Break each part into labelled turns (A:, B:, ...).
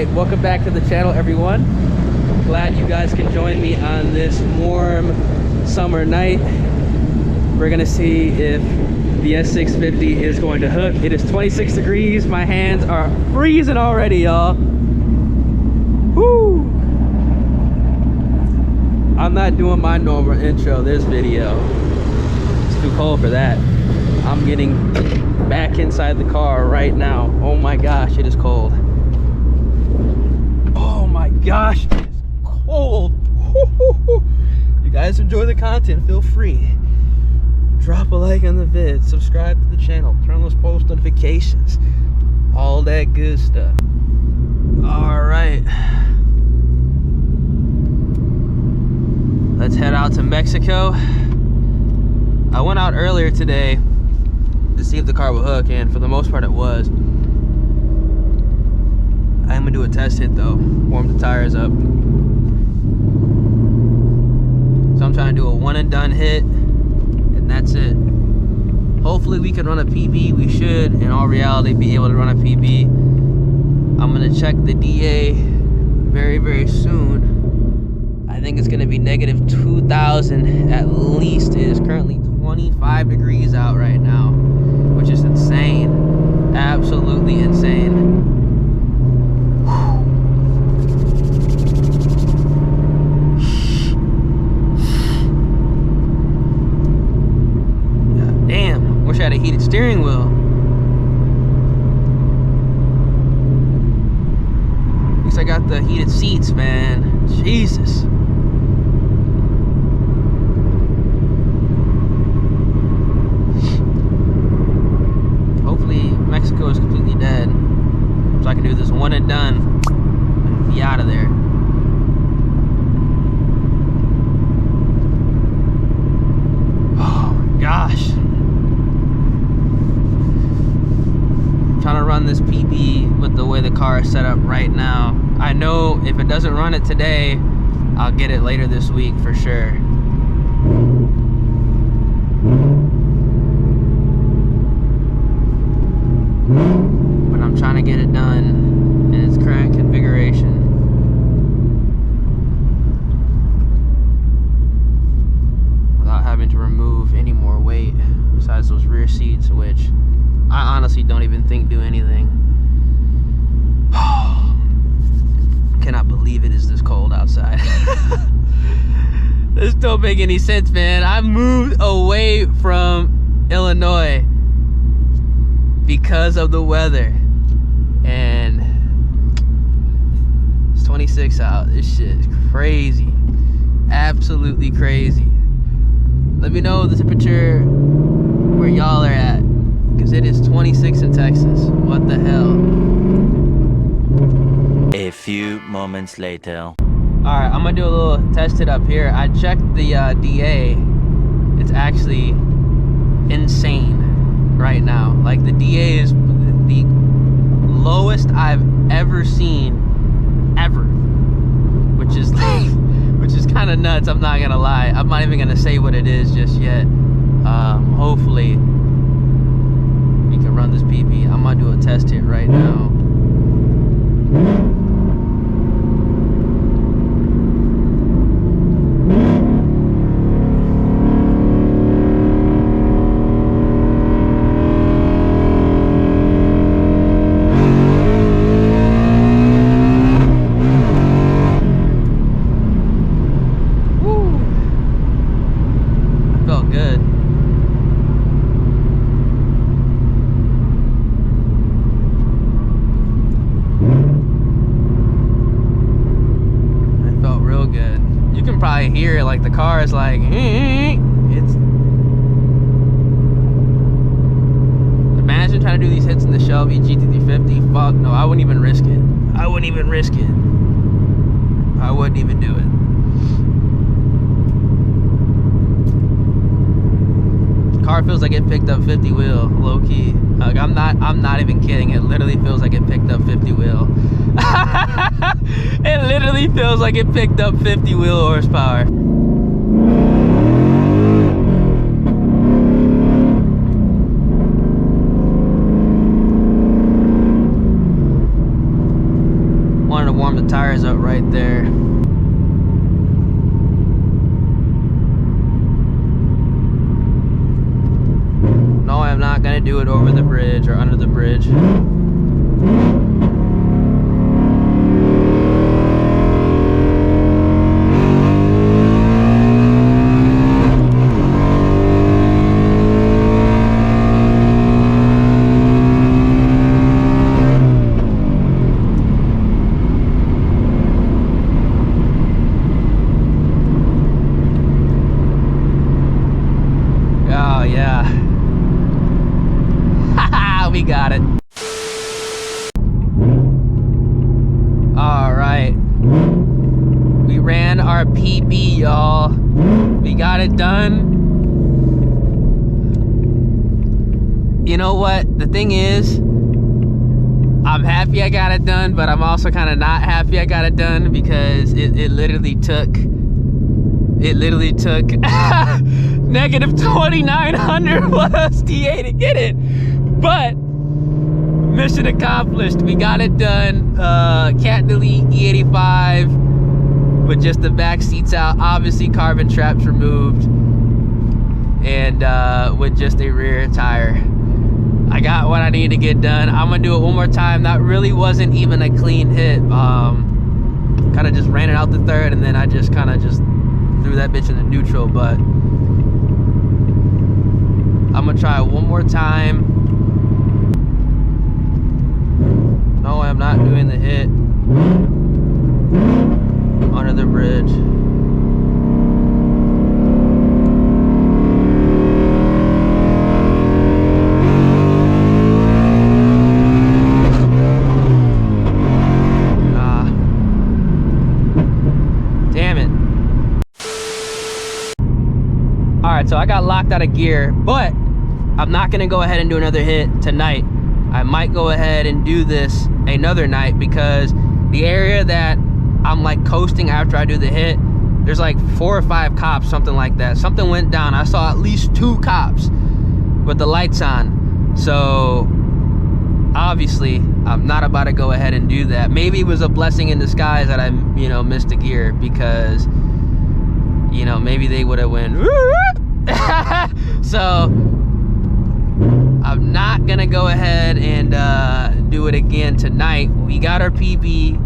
A: right, welcome back to the channel, everyone. Glad you guys can join me on this warm summer night. We're gonna see if the S650 is going to hook. It is 26 degrees. My hands are freezing already, y'all. Woo! I'm not doing my normal intro this video. It's too cold for that. I'm getting back inside the car right now. Oh my gosh, it is cold. Oh my gosh, it is cold. You guys enjoy the content, feel free. Drop a like on the vid, subscribe to the channel, turn on those post notifications, all that good stuff. All right. Let's head out to Mexico. I went out earlier today to see if the car would hook, and for the most part it was. I am gonna do a test hit though, warm the tires up. So I'm trying to do a one and done hit, and that's it. Hopefully we can run a PB. We should, in all reality, be able to run a PB. I'm gonna check the DA very, very soon. I think it's gonna be negative 2,000 at least. It is currently 25 degrees out right now, which is insane. Absolutely insane. God damn, wish I had a heated steering wheel. At least I got the heated seats, man. Jesus. Mexico is completely dead, so I can do this one and done and be out of there. Oh my gosh. I'm trying to run this PB with the way the car is set up right now. I know if it doesn't run it today, I'll get it later this week for sure. But I'm trying to get it done in its current configuration. Without having to remove any more weight besides those rear seats, which I honestly don't even think do anything. Cannot believe it is this cold outside. This don't make any sense, man. I moved away from Illinois because of the weather, and it's 26 out. This shit is crazy, absolutely crazy. Let me know the temperature where y'all are at, because it is 26 in Texas. What the hell?
B: A few moments later.
A: All right, I'm gonna do a little test it up here. I checked the DA. It's actually insane right now. Like, the DA is the lowest I've ever seen ever, which is like, which is kind of nuts. I'm not gonna lie. I'm not even gonna say what it is just yet. Hopefully we can run this PB. I'm gonna do a test hit right now. Hear like the car is like it's, imagine trying to do these hits in the Shelby GT350. Fuck no, I wouldn't even risk it. I wouldn't even risk it. I wouldn't even do it. The car feels like it picked up 50 wheel, low key. Like, I'm not even kidding. It literally feels like it picked up 50 wheel. It literally feels like it picked up 50 wheel horsepower. warm the tires up right there. No, I'm not gonna do it over the bridge or under the bridge. Oh yeah. We got it. All right. We ran our PB, y'all. We got it done. You know what? The thing is, I'm happy I got it done, but I'm also kind of not happy I got it done because it literally took negative 2,900 plus DA to get it. But mission accomplished. We got it done. Can't delete E85 with just the back seats out. Obviously carbon traps removed, and with just a rear tire. I got what I need to get done. I'm gonna do it one more time. That really wasn't even a clean hit. Kind of just ran it out the third, and then I just kind of just threw that bitch in the neutral. But I'm gonna try it one more time. No, I'm not doing the hit under the bridge. Damn it. All right, so I got locked out of gear, but I'm not gonna go ahead and do another hit tonight. I might go ahead and do this another night because the area that I'm like coasting after I do the hit, there's like 4 or 5 cops, something like that. Something went down. I saw at least 2 cops with the lights on. So obviously I'm not about to go ahead and do that. Maybe it was a blessing in disguise that I, you know, missed a gear because, you know, maybe they would have went so I'm not gonna go ahead and do it again tonight. We got our PB.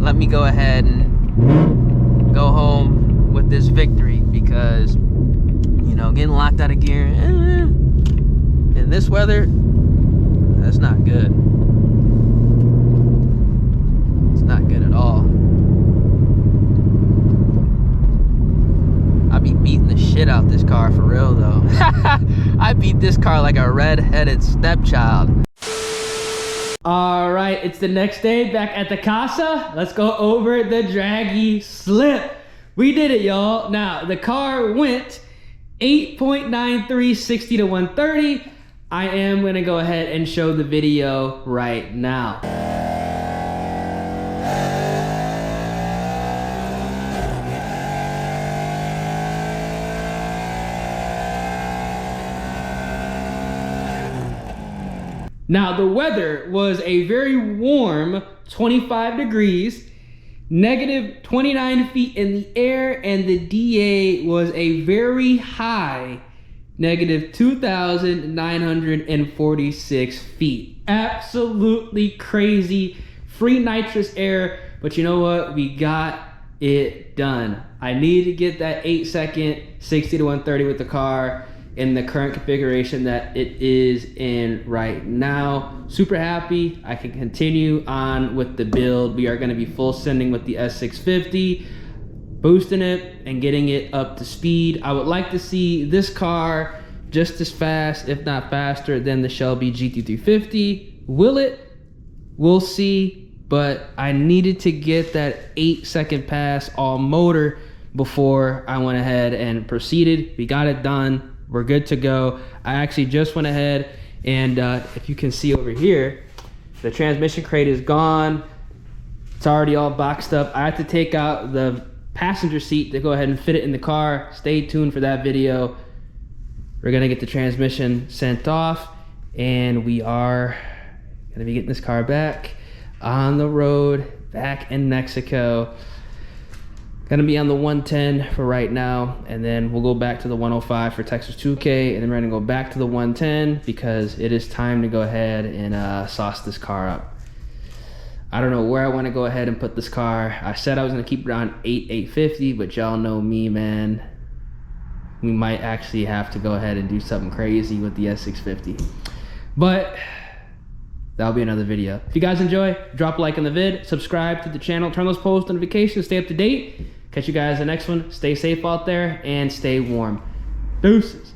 A: Let me go ahead and go home with this victory because, you know, getting locked out of gear in this weather, that's not good. It's not good at all. I be beating the shit out this car for real though. I beat this car like a red-headed stepchild. All right, it's the next day back at the casa. Let's go over the Dragy slip. We did it, y'all. Now, the car went 8.93, 60 to 130. I am gonna go ahead and show the video right now. Now, the weather was a very warm 25 degrees, negative 29 feet in the air, and the DA was a very high, negative 2,946 feet. Absolutely crazy, free nitrous air, but you know what? We got it done. I needed to get that 8-second 60 to 130 with the car in the current configuration that it is in right now. Super happy. I can continue on with the build. We are going to be full sending with the S650, boosting it and getting it up to speed. I would like to see this car just as fast, if not faster, than the Shelby GT350. Will it? We'll see. But I needed to get that 8-second pass all motor before I went ahead and proceeded. We got it done. We're good to go. I actually just went ahead and if you can see over here, the transmission crate is gone. It's already all boxed up. I had to take out the passenger seat to go ahead and fit it in the car. Stay tuned for that video. We're gonna get the transmission sent off and we are gonna be getting this car back. on the road back in Mexico. Gonna be on the 110 for right now, and then we'll go back to the 105 for Texas 2K, and then we're gonna go back to the 110 because it is time to go ahead and sauce this car up. I don't know where I want to go ahead and put this car. I said I was gonna keep it on 850, but y'all know me, man. We might actually have to go ahead and do something crazy with the S650. But that'll be another video. If you guys enjoy, drop a like on the vid, subscribe to the channel, turn those post notifications, stay up to date. Catch you guys in the next one. Stay safe out there and stay warm. Deuces.